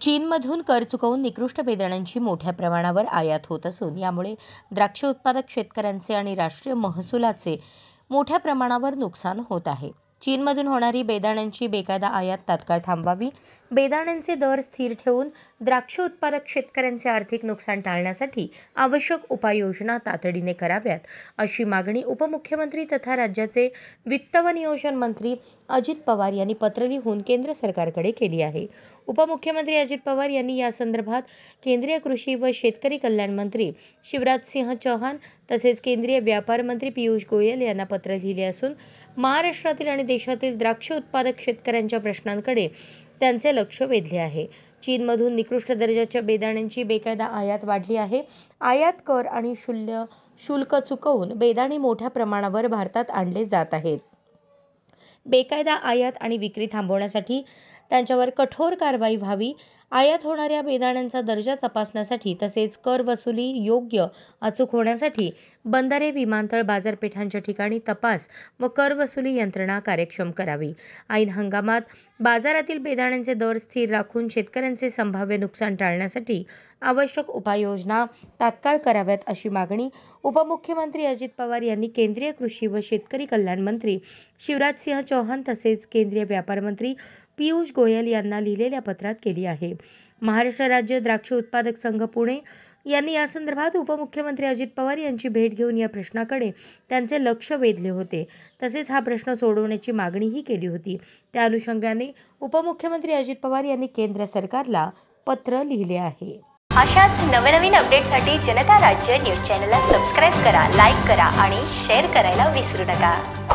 चीनमधून कर चुकवून निकृष्ट बेदाण्यांची मोठ्या प्रमाणावर आयात होत असून यामुळे द्राक्ष उत्पादक शेतकऱ्यांचे आणि राष्ट्रीय महसुलाचे मोठ्या प्रमाणावर नुकसान होत आहे। चीनमधून होणारी बेदाण्यांची बेकायदा आयात तात्काळ थांबवावी, बेदाण्यांचे दर स्थिर ठेवून द्राक्ष उत्पादक शेतकऱ्यांचे आर्थिक नुकसान टाळण्यासाठी आवश्यक उपाययोजना तातडीने कराव्यात, अशी मागणी उपमुख्यमंत्री तथा राज्याचे वित्त व नियोजन मंत्री अजित पवार यांनी पत्र लिहून केंद्र सरकारकडे केली आहे। उपमुख्यमंत्री अजित पवार यांनी या संदर्भात केंद्रीय कृषी व शेतकरी कल्याण मंत्री शिवराज सिंह चौहान तसेच केंद्रीय व्यापार मंत्री पियुष गोयल यांना पत्र लिहिले असून महाराष्ट्रातील आणि देशातील द्राक्ष उत्पादक शेतकऱ्यांच्या प्रश्नांकडे त्यांचे लक्ष वेधले आहे। चीनमधून निकृष्ट दर्जाच्या बेदाण्यांची बेकायदा आयात वाढली आहे। आयात कर आणि शुल्क चुकवून बेदाणे मोठ्या प्रमाणावर भारतात आणले जात आहेत। बेकायदा आयात आणि विक्री थांबवण्यासाठी त्यांच्यावर कठोर कारवाई व्हावी। आयात होणाऱ्या बेदाण्यांचा दर्जा तपासण्यासाठी तसेच कर वसुली योग्य अचूक होण्यासाठी बंदरे, विमानतळ, बाजारपेठांच्या ठिकाणी तपास व कर वसुली यंत्रणा कार्यक्षम करावी। ऐन हंगामात बाजारातील बेदाण्यांचे दर स्थिर राखून शेतकऱ्यांचे संभाव्य नुकसान टाळण्यासाठी आवश्यक उपाययोजना तात्काळ कराव्यात, अशी मागणी उपमुख्यमंत्री अजित पवार यांनी केंद्रीय कृषी व शेतकरी कल्याण मंत्री शिवराज सिंह चौहान तसेच केंद्रीय व्यापार मंत्री पियुष गोयल यांना लिहिलेल्या पत्रात केली आहे। महाराष्ट्र राज्य द्राक्ष उत्पादक संघ पुणे यांनी या संदर्भात उपमुख्यमंत्री अजित पवार यांची भेट घेऊन या प्रश्नाकडे त्यांचे लक्ष वेधले होते। तसेच हा प्रश्न सोडवण्याची मागणीही केली होती। त्या अनुषंगाने उपमुख्यमंत्री अजित पवार यांनी केंद्र सरकारला पत्र लिहिले आहे। अशाच नवनवीन अपडेटसाठी जनता राज्य न्यूज चॅनलला सबस्क्राईब करा, लाईक करा आणि शेअर करायला विसरू नका।